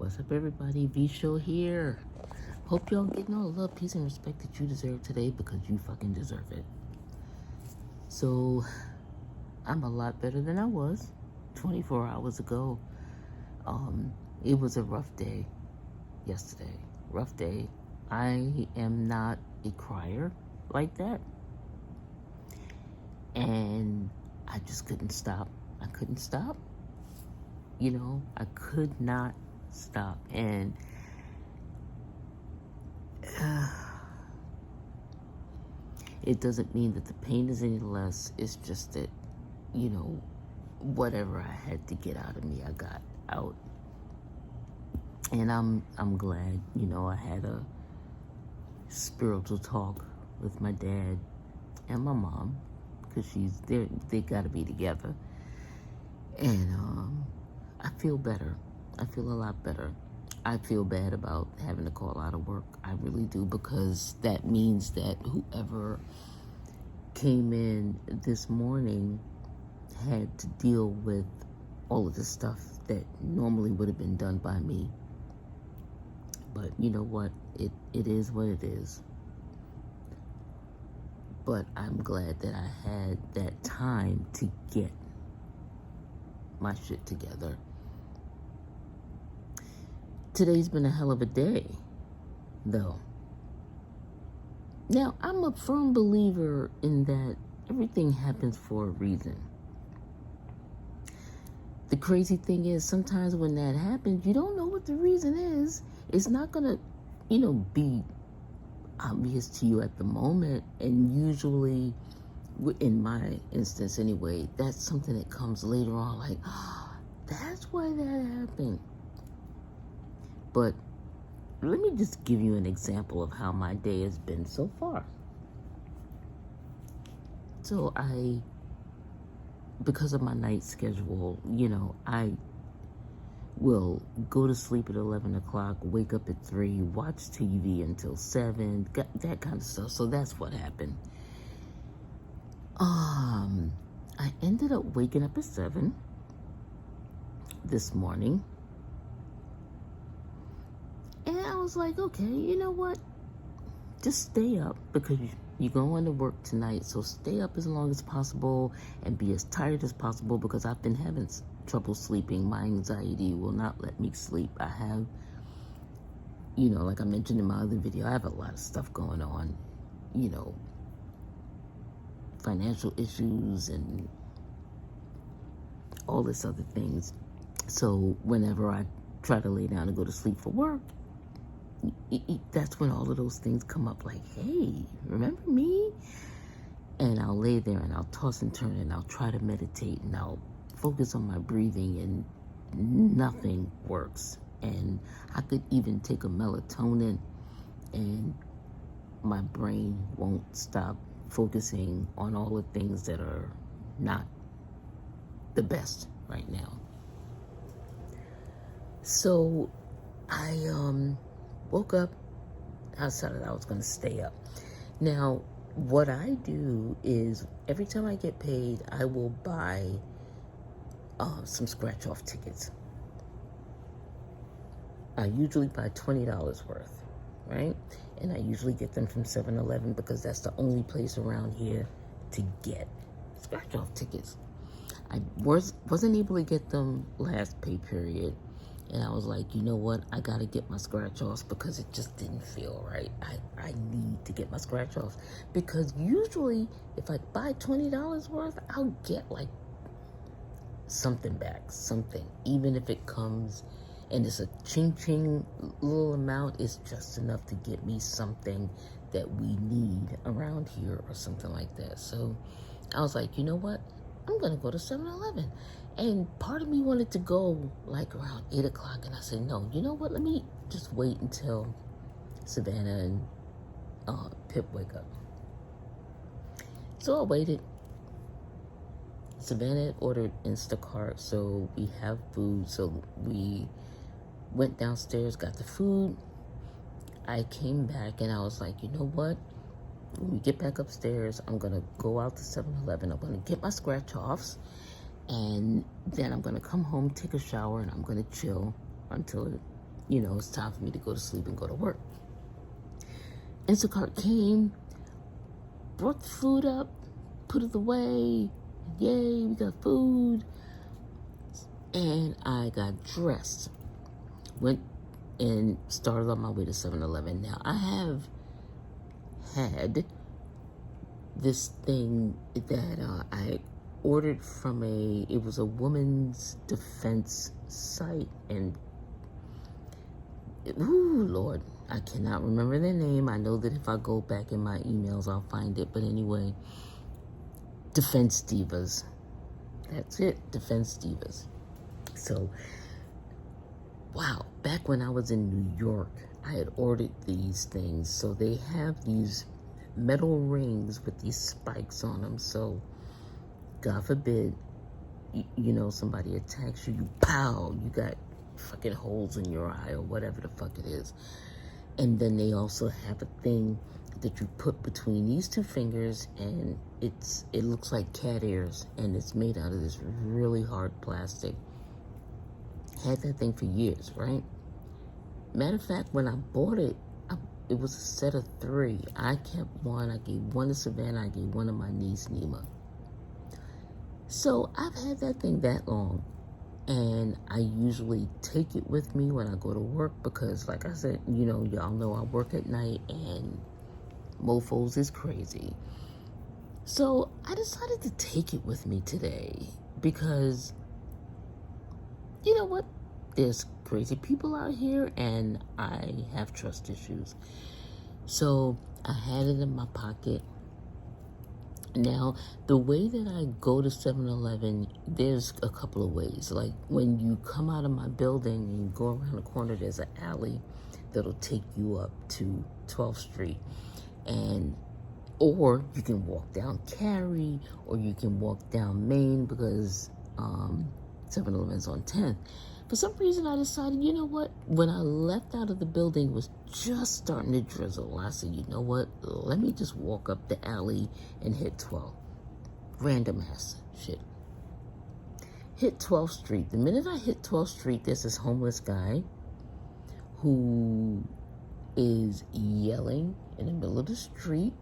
What's up, everybody? V Show here. Hope y'all getting all the love, peace, and respect that you deserve today because you fucking deserve it. So, I'm a lot better than I was 24 hours ago. It was a rough day yesterday. Rough day. I am not a crier like that. And I just couldn't stop. I couldn't stop. I could not stop. And it doesn't mean that the pain is any less. It's just that, whatever I had to get out of me, I got out. And I'm glad, I had a spiritual talk with my dad and my mom, because they gotta be together. And I feel better. I feel a lot better. I feel bad about having to call out of work. I really do, because that means that whoever came in this morning had to deal with all of the stuff that normally would have been done by me. But you know what? It is what it is. But I'm glad that I had that time to get my shit together. Today's been a hell of a day, though. Now, I'm a firm believer in that everything happens for a reason. The crazy thing is, sometimes when that happens, you don't know what the reason is. It's not gonna, be obvious to you at the moment. And usually, in my instance anyway, that's something that comes later on, like, that's why that happened. But let me just give you an example of how my day has been so far. So because of my night schedule, I will go to sleep at 11 o'clock, wake up at 3, watch TV until 7, that kind of stuff. So that's what happened. I ended up waking up at 7 this morning. And I was like, okay, you know what? Just stay up, because you're going to work tonight. So stay up as long as possible and be as tired as possible, because I've been having trouble sleeping. My anxiety will not let me sleep. I have, like I mentioned in my other video, I have a lot of stuff going on, financial issues and all this other things. So whenever I try to lay down and go to sleep for work, that's when all of those things come up, like, hey, remember me? And I'll lay there and I'll toss and turn and I'll try to meditate and I'll focus on my breathing, and nothing works. And I could even take a melatonin and my brain won't stop focusing on all the things that are not the best right now. So I woke up. I decided I was going to stay up. Now, what I do is every time I get paid, I will buy some scratch-off tickets. I usually buy $20 worth, right? And I usually get them from 7-Eleven, because that's the only place around here to get scratch-off tickets. I wasn't able to get them last pay period. And I was like, you know what? I got to get my scratch-offs, because it just didn't feel right. I need to get my scratch-offs, because usually if I buy $20 worth, I'll get like something back, something. Even if it comes and it's a ching-ching little amount, it's just enough to get me something that we need around here or something like that. So I was like, you know what? I'm going to go to 7-Eleven. And part of me wanted to go like around 8 o'clock. And I said, no, you know what? Let me just wait until Savannah and Pip wake up. So I waited. Savannah had ordered Instacart, so we have food. So we went downstairs, got the food. I came back and I was like, you know what? When we get back upstairs, I'm going to go out to 7-Eleven. I'm going to get my scratch-offs. And then I'm going to come home, take a shower, and I'm going to chill until it's time for me to go to sleep and go to work. Instacart came, brought the food up, put it away. Yay, we got food. And I got dressed. Went and started on my way to 7-Eleven. Now, I have had this thing that I ordered from it was a women's defense site, and ooh, Lord, I cannot remember their name. I know that if I go back in my emails, I'll find it. But anyway, Defense Divas. That's it, Defense Divas. So, wow, back when I was in New York, I had ordered these things. So they have these metal rings with these spikes on them. So, God forbid, somebody attacks you, pow, you got fucking holes in your eye or whatever the fuck it is. And then they also have a thing that you put between these two fingers, and it looks like cat ears, and it's made out of this really hard plastic. Had that thing for years, right? Matter of fact, when I bought it, it was a set of 3. I kept one. I gave one to Savannah. I gave one to my niece, Nima. So I've had that thing that long, and I usually take it with me when I go to work because, like I said, y'all know I work at night, and mofos is crazy. So I decided to take it with me today because, you know what? There's crazy people out here, and I have trust issues. So I had it in my pocket. Now, the way that I go to 7-Eleven, there's a couple of ways. Like, when you come out of my building and you go around the corner, there's an alley that'll take you up to 12th Street. Or you can walk down Cary, or you can walk down Main because 7-Eleven's on 10th. For some reason, I decided, you know what? When I left out of the building, it was just starting to drizzle. I said, you know what? Let me just walk up the alley and hit 12. Random ass shit. Hit 12th Street. The minute I hit 12th Street, there's this homeless guy who is yelling in the middle of the street.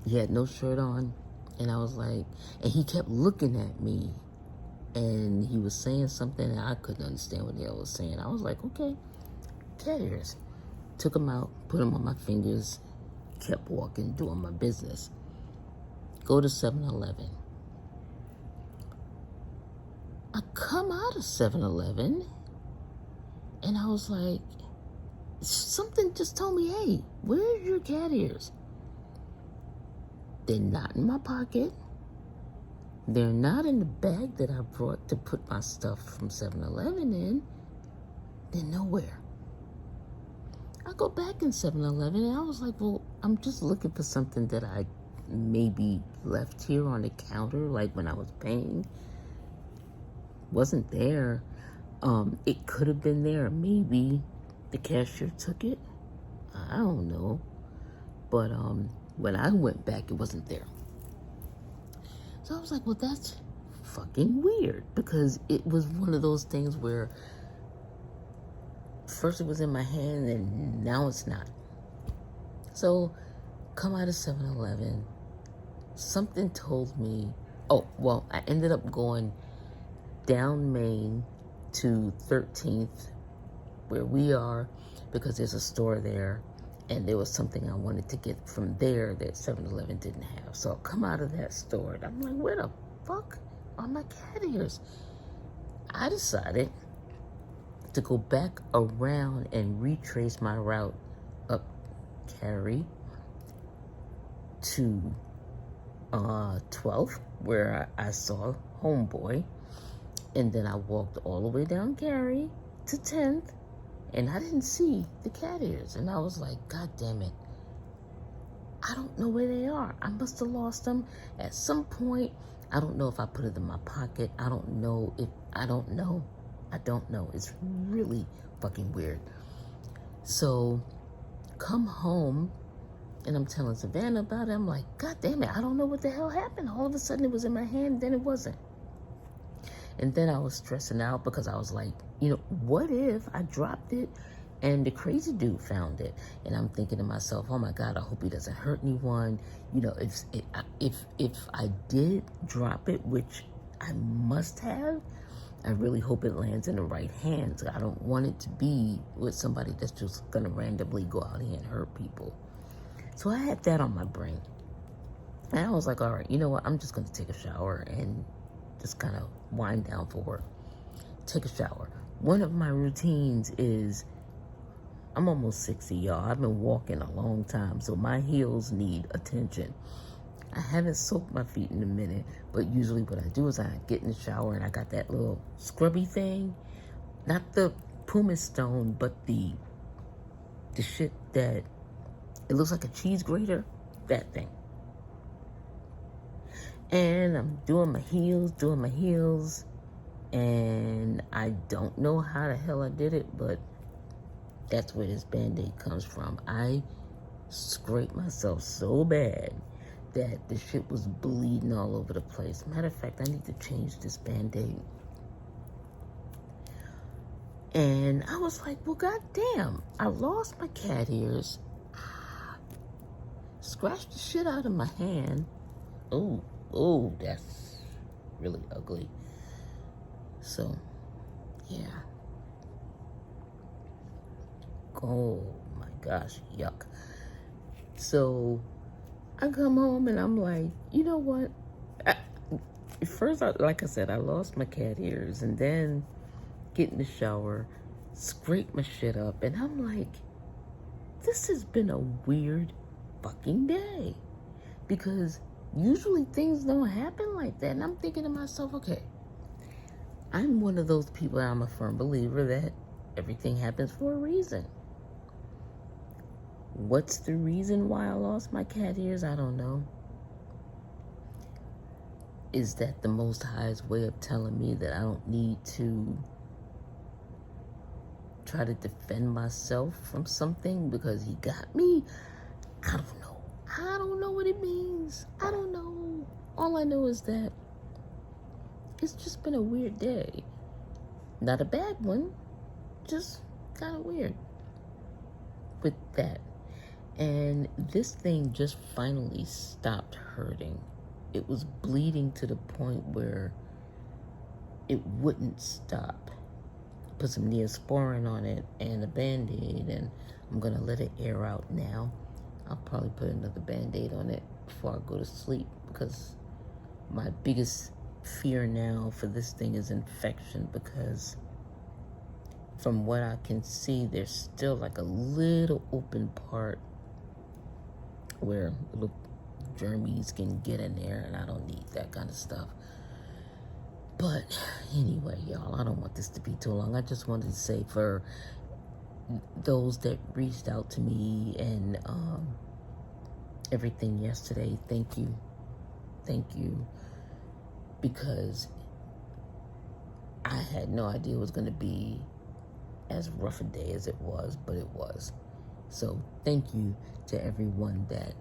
He had no shirt on. And I was like, and he kept looking at me. And he was saying something, and I couldn't understand what the hell he was saying. I was like, okay, cat ears. Took them out, put them on my fingers, kept walking, doing my business. Go to 7-Eleven. I come out of 7-Eleven, and I was like, something just told me, hey, where's your cat ears? They're not in my pocket. They're not in the bag that I brought to put my stuff from 7-Eleven in. They're nowhere. I go back in 7-Eleven, and I was like, well, I'm just looking for something that I maybe left here on the counter, like when I was paying. Wasn't there. It could have been there. Maybe the cashier took it. I don't know. But when I went back, it wasn't there. So I was like, well, that's fucking weird, because it was one of those things where first it was in my hand and now it's not. So come out of 7-Eleven, something told me, I ended up going down Main to 13th, where we are, because there's a store there. And there was something I wanted to get from there that 7-Eleven didn't have. So I come out of that store, and I'm like, where the fuck are my cat ears? I decided to go back around and retrace my route up Cary to 12th, where I saw Homeboy. And then I walked all the way down Cary to 10th. And I didn't see the cat ears. And I was like, God damn it. I don't know where they are. I must have lost them at some point. I don't know if I put it in my pocket. I don't know. It's really fucking weird. So, come home, and I'm telling Savannah about it. I'm like, God damn it. I don't know what the hell happened. All of a sudden, it was in my hand, then it wasn't. And then I was stressing out because I was like, what if I dropped it and the crazy dude found it? And I'm thinking to myself, oh my God, I hope he doesn't hurt anyone. If I did drop it, which I must have, I really hope it lands in the right hands. I don't want it to be with somebody that's just going to randomly go out here and hurt people. So I had that on my brain. And I was like, all right, you know what? I'm just going to take a shower and just kind of wind down for work. Take a shower. One of my routines is, I'm almost 60, y'all. I've been walking a long time, so my heels need attention. I haven't soaked my feet in a minute, but usually what I do is I get in the shower and I got that little scrubby thing. Not the pumice stone, but the shit that, it looks like a cheese grater. That thing. And I'm doing my heels, and I don't know how the hell I did it, but that's where this Band-Aid comes from. I scraped myself so bad that the shit was bleeding all over the place. Matter of fact, I need to change this Band-Aid. And I was like, well, goddamn, I lost my cat ears. Scratched the shit out of my hand. Oh, that's really ugly. So, yeah. Oh my gosh, yuck. So I come home and I'm like, you know what? First, like I said, I lost my cat ears, and then get in the shower, scrape my shit up, and I'm like, this has been a weird fucking day. Because usually things don't happen like that. And I'm thinking to myself, okay, I'm one of those people, I'm a firm believer that everything happens for a reason. What's the reason why I lost my cat ears? I don't know. Is that the Most High's way of telling me that I don't need to try to defend myself from something because he got me? I don't know. I don't know what it means. I don't know. All I know is that it's just been a weird day. Not a bad one, just kind of weird with that. And this thing just finally stopped hurting. It was bleeding to the point where it wouldn't stop. Put some Neosporin on it and a Band-Aid, and I'm going to let it air out now. I'll probably put another Band-Aid on it before I go to sleep, because my biggest fear now for this thing is infection, because from what I can see, there's still like a little open part where little germies can get in there, and I don't need that kind of stuff. But anyway, y'all, I don't want this to be too long. I just wanted to say, for those that reached out to me and everything yesterday, thank you, because I had no idea it was going to be as rough a day as it was, but it was. So thank you to everyone that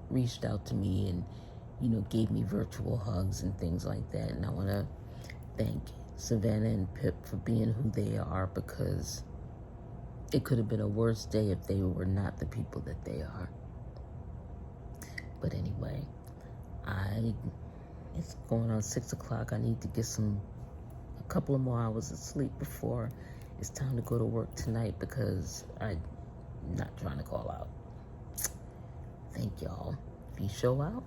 reached out to me and gave me virtual hugs and things like that. And I want to thank Savannah and Pip for being who they are, because it could have been a worse day if they were not the people that they are. But anyway, it's going on 6 o'clock. I need to get a couple of more hours of sleep before it's time to go to work tonight, because I'm not trying to call out. Thank y'all. If you show out,